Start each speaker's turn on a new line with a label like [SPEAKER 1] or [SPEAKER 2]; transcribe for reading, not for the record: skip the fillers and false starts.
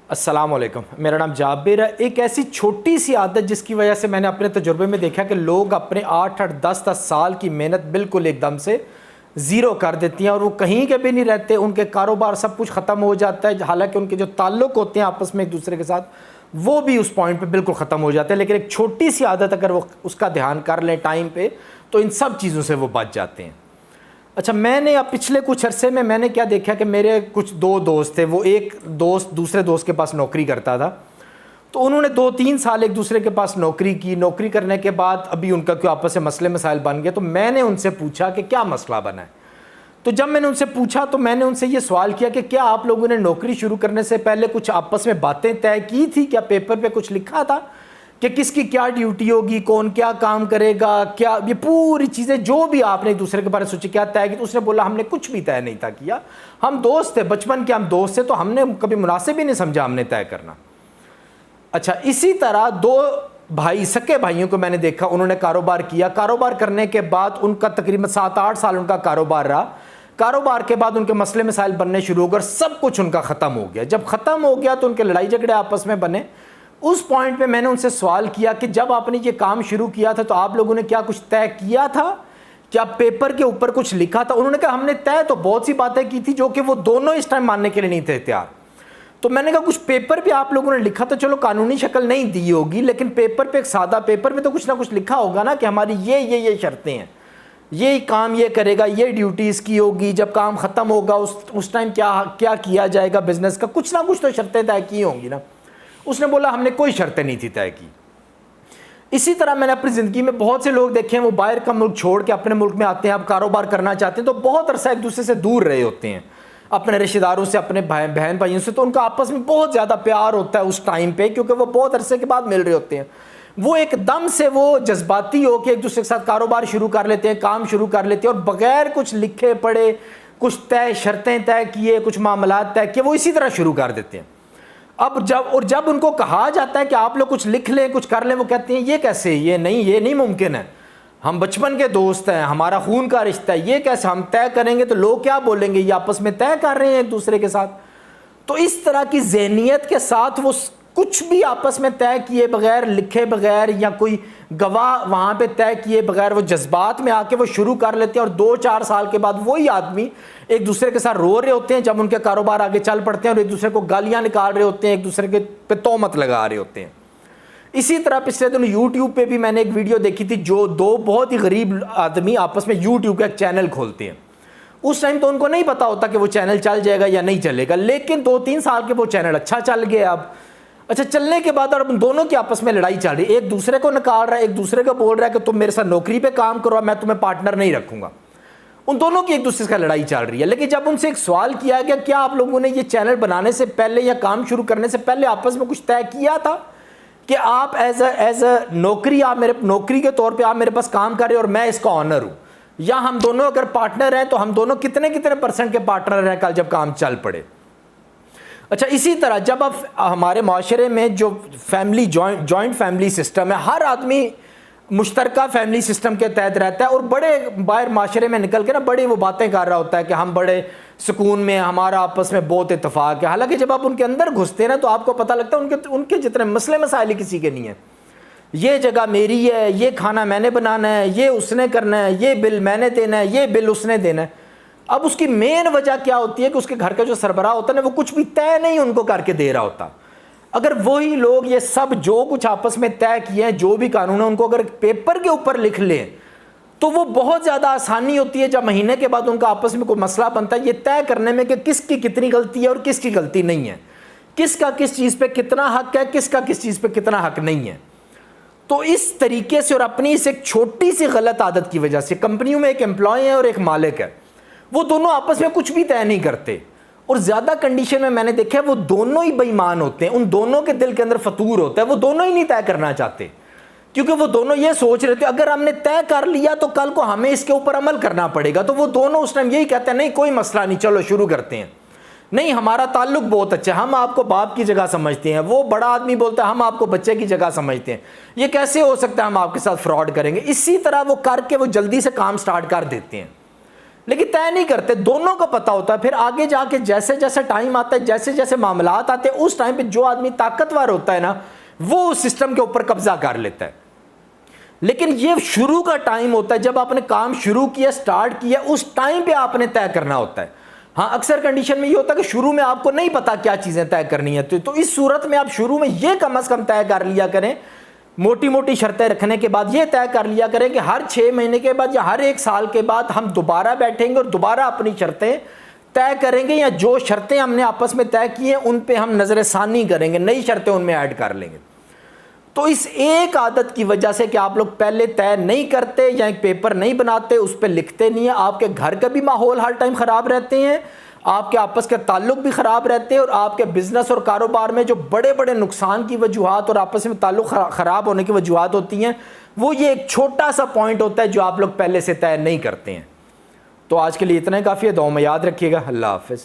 [SPEAKER 1] السلام علیکم، میرا نام جابر ہے۔ ایک ایسی چھوٹی سی عادت جس کی وجہ سے میں نے اپنے تجربے میں دیکھا کہ لوگ اپنے 8-10 سال کی محنت بالکل ایک دم سے زیرو کر دیتی ہیں اور وہ کہیں کے بھی نہیں رہتے، ان کے کاروبار سب کچھ ختم ہو جاتا ہے، حالانکہ ان کے جو تعلق ہوتے ہیں آپس میں ایک دوسرے کے ساتھ وہ بھی اس پوائنٹ پہ بالکل ختم ہو جاتے ہیں۔ لیکن ایک چھوٹی سی عادت اگر وہ اس کا دھیان کر لیں ٹائم پہ تو ان سب چیزوں سے وہ بچ جاتے ہیں۔ اچھا، میں نے اب پچھلے کچھ عرصے میں نے کیا دیکھا کہ میرے کچھ دو دوست تھے، وہ ایک دوست دوسرے دوست کے پاس نوکری کرتا تھا، تو انہوں نے 2-3 سال ایک دوسرے کے پاس نوکری کی۔ نوکری کرنے کے بعد ابھی ان کا کوئی آپس سے مسئلے مسائل بن گئے، تو میں نے ان سے پوچھا کہ کیا مسئلہ بنا ہے۔ تو جب میں نے ان سے پوچھا تو میں نے ان سے یہ سوال کیا کہ کیا آپ لوگوں نے نوکری شروع کرنے سے پہلے کچھ آپس میں باتیں طے کی تھی؟ کیا پیپر پہ کچھ لکھا تھا کہ کس کی کیا ڈیوٹی ہوگی، کون کیا کام کرے گا، کیا یہ پوری چیزیں جو بھی آپ نے ایک دوسرے کے بارے میں سوچی کیا طے کی؟ تو اس نے بولا ہم نے کچھ بھی طے نہیں تھا کیا، ہم دوست تھے، بچپن کے ہم دوست تھے، تو ہم نے کبھی مناسب ہی نہیں سمجھا ہم نے طے کرنا۔ اچھا، اسی طرح 2 بھائی سکے بھائیوں کو میں نے دیکھا، انہوں نے کاروبار کیا، کاروبار کرنے کے بعد ان کا تقریباً 7-8 سال ان کا کاروبار رہا۔ کاروبار کے بعد ان کے مسئلے مسائل بننے شروع ہو گئے اور سب کچھ ان کا ختم ہو گیا۔ جب ختم ہو گیا تو ان کے لڑائی جھگڑے آپس میں بنے۔ اس پوائنٹ پہ میں نے ان سے سوال کیا کہ جب آپ نے یہ کام شروع کیا تھا تو آپ لوگوں نے کیا کچھ طے کیا تھا؟ کیا پیپر کے اوپر کچھ لکھا تھا؟ انہوں نے کہا ہم نے طے تو بہت سی باتیں کی تھی جو کہ وہ دونوں اس ٹائم ماننے کے لیے نہیں تھے تیار۔ تو میں نے کہا کچھ پیپر پہ آپ لوگوں نے لکھا تو چلو قانونی شکل نہیں دی ہوگی، لیکن پیپر پہ ایک سادہ پیپر میں تو کچھ نہ کچھ لکھا ہوگا نا کہ ہماری یہ شرطیں ہیں، یہ کام یہ کرے گا، یہ ڈیوٹیز کی ہوگی، جب کام ختم ہوگا اس ٹائم کیا کیا جائے گا بزنس کا، کچھ نہ کچھ تو شرطیں طے کی ہوں گی نا۔ اس نے بولا ہم نے کوئی شرطیں نہیں تھی طے کی۔ اسی طرح میں نے اپنی زندگی میں بہت سے لوگ دیکھے ہیں، وہ باہر کا ملک چھوڑ کے اپنے ملک میں آتے ہیں، اب کاروبار کرنا چاہتے ہیں تو بہت عرصہ ایک دوسرے سے دور رہے ہوتے ہیں، اپنے رشتہ داروں سے، اپنے بہن بھائیوں سے، تو ان کا آپس میں بہت زیادہ پیار ہوتا ہے اس ٹائم پہ، کیونکہ وہ بہت عرصے کے بعد مل رہے ہوتے ہیں۔ وہ ایک دم سے وہ جذباتی ہو کے ایک دوسرے کے ساتھ کاروبار شروع کر لیتے ہیں، کام شروع کر لیتے ہیں، اور بغیر کچھ لکھے پڑھے، کچھ شرطیں طے کیے، کچھ معاملات طے کیے، وہ اسی طرح شروع کر دیتے ہیں۔ جب ان کو کہا جاتا ہے کہ آپ لوگ کچھ لکھ لیں، کچھ کر لیں، وہ کہتے ہیں یہ کیسے، یہ نہیں ممکن ہے، ہم بچپن کے دوست ہیں، ہمارا خون کا رشتہ ہے، یہ کیسے ہم طے کریں گے تو لوگ کیا بولیں گے، یہ آپس میں طے کر رہے ہیں ایک دوسرے کے ساتھ۔ تو اس طرح کی ذہنیت کے ساتھ وہ کچھ بھی آپس میں طے کیے بغیر، لکھے بغیر، یا کوئی گواہ وہاں پہ طے کیے بغیر وہ جذبات میں آ کے وہ شروع کر لیتے ہیں، اور 2-4 سال کے بعد وہی آدمی ایک دوسرے کے ساتھ رو رہے ہوتے ہیں جب ان کے کاروبار آگے چل پڑتے ہیں، اور ایک دوسرے کو گالیاں نکال رہے ہوتے ہیں، ایک دوسرے کے پہ تہمت لگا رہے ہوتے ہیں۔ اسی طرح پچھلے دن یوٹیوب پہ بھی میں نے ایک ویڈیو دیکھی تھی، جو 2 بہت ہی غریب آدمی آپس میں یوٹیوب کا ایک چینل کھولتے ہیں۔ اس ٹائم تو ان کو نہیں پتا ہوتا کہ وہ چینل چل جائے گا یا نہیں چلے گا، لیکن 2-3 سال کے وہ چینل اچھا چل گیا۔ اب اچھا چلنے کے بعد اور ان دونوں کی آپس میں لڑائی چل رہی ہے، ایک دوسرے کو نکال رہا ہے، ایک دوسرے کو بول رہا ہے کہ تم میرے ساتھ نوکری پہ کام کرو، میں تمہیں پارٹنر نہیں رکھوں گا۔ ان دونوں کی ایک دوسرے کا لڑائی چل رہی ہے۔ لیکن جب ان سے ایک سوال کیا گیا کیا آپ لوگوں نے یہ چینل بنانے سے پہلے یا کام شروع کرنے سے پہلے آپس میں کچھ طے کیا تھا کہ آپ ایز اے نوکری، آپ میرے نوکری کے طور پہ آپ میرے پاس کام کر رہے ہیں اور میں اس کا آنر ہوں، یا ہم دونوں اگر پارٹنر ہیں تو ہم دونوں کتنے % کے پارٹنر ہیں کل جب کام چل پڑے۔ اچھا، اسی طرح جب اب ہمارے معاشرے میں جو فیملی جوائنٹ فیملی سسٹم ہے، ہر آدمی مشترکہ فیملی سسٹم کے تحت رہتا ہے، اور بڑے باہر معاشرے میں نکل کے نا بڑی وہ باتیں کر رہا ہوتا ہے کہ ہم بڑے سکون میں، ہمارا آپس میں بہت اتفاق ہے، حالانکہ جب آپ ان کے اندر گھستے ہیں نا تو آپ کو پتہ لگتا ہے ان کے جتنے مسئلے مسائل کسی کے نہیں ہیں۔ یہ جگہ میری ہے، یہ کھانا میں نے بنانا ہے، یہ اس نے کرنا ہے، یہ بل میں نے دینا ہے، یہ بل اس نے دینا ہے۔ اب اس کی مین وجہ کیا ہوتی ہے کہ اس کے گھر کا جو سربراہ ہوتا ہے نا، وہ کچھ بھی طے نہیں ان کو کر کے دے رہا ہوتا۔ اگر وہی لوگ یہ سب جو کچھ آپس میں طے کیے ہیں، جو بھی قانون ہے، ان کو اگر پیپر کے اوپر لکھ لیں تو وہ بہت زیادہ آسانی ہوتی ہے جب مہینے کے بعد ان کا آپس میں کوئی مسئلہ بنتا ہے یہ طے کرنے میں کہ کس کی کتنی غلطی ہے اور کس کی غلطی نہیں ہے، کس کا کس چیز پہ کتنا حق ہے، کس کا کس چیز پہ کتنا حق نہیں ہے۔ تو اس طریقے سے اور اپنی اس ایک چھوٹی سی غلط عادت کی وجہ سے کمپنیوں میں ایک امپلائی ہے اور ایک مالک ہے، وہ دونوں آپس میں کچھ بھی طے نہیں کرتے، اور زیادہ کنڈیشن میں نے دیکھا ہے وہ دونوں ہی بے ایمان ہوتے ہیں، ان دونوں کے دل کے اندر فطور ہوتا ہے، وہ دونوں ہی نہیں طے کرنا چاہتے، کیونکہ وہ دونوں یہ سوچ رہے تھے اگر ہم نے طے کر لیا تو کل کو ہمیں اس کے اوپر عمل کرنا پڑے گا، تو وہ دونوں اس ٹائم یہی کہتے ہیں نہیں کوئی مسئلہ نہیں، چلو شروع کرتے ہیں، نہیں ہمارا تعلق بہت اچھا ہے، ہم آپ کو باپ کی جگہ سمجھتے ہیں، وہ بڑا آدمی بولتا ہے ہم آپ کو بچے کی جگہ سمجھتے ہیں، یہ کیسے ہو سکتا ہے ہم آپ کے ساتھ فراڈ کریں گے۔ اسی طرح وہ کر کے وہ جلدی سے کام سٹارٹ کر دیتے ہیں۔ لیکن طے نہیں کرتے, دونوں کو پتہ ہوتا ہے. پھر آگے جا کے جیسے جیسے ٹائم آتا ہے, جیسے جیسے معاملات آتے ہیں, اس ٹائم پہ جو آدمی طاقتور ہوتا ہے نا, وہ اس سسٹم کے اوپر قبضہ کر لیتا ہے. لیکن یہ شروع کا ٹائم ہوتا ہے, جب آپ نے کام شروع کیا, سٹارٹ کیا, اس ٹائم پہ آپ نے طے کرنا ہوتا ہے. ہاں اکثر کنڈیشن میں یہ ہوتا ہے کہ شروع میں آپ کو نہیں پتا کیا چیزیں طے کرنی ہے, تو اس صورت میں آپ شروع میں یہ کم از کم طے کر لیا کریں, موٹی موٹی شرطیں رکھنے کے بعد یہ طے کر لیا کریں کہ ہر 6 مہینے کے بعد یا ہر 1 سال کے بعد ہم دوبارہ بیٹھیں گے اور دوبارہ اپنی شرطیں طے کریں گے, یا جو شرطیں ہم نے آپس میں طے کی ہیں ان پہ ہم نظر ثانی کریں گے, نئی شرطیں ان میں ایڈ کر لیں گے. تو اس ایک عادت کی وجہ سے کہ آپ لوگ پہلے طے نہیں کرتے یا ایک پیپر نہیں بناتے, اس پہ لکھتے نہیں ہیں, آپ کے گھر کا بھی ماحول ہر ٹائم خراب رہتے ہیں, آپ کے آپس کے تعلق بھی خراب رہتے ہیں, اور آپ کے بزنس اور کاروبار میں جو بڑے بڑے نقصان کی وجوہات اور آپس میں تعلق خراب ہونے کی وجوہات ہوتی ہیں, وہ یہ ایک چھوٹا سا پوائنٹ ہوتا ہے جو آپ لوگ پہلے سے طے نہیں کرتے ہیں. تو آج کے لیے اتنا ہی کافی ہے. دعاؤں میں یاد رکھیے گا. اللہ حافظ.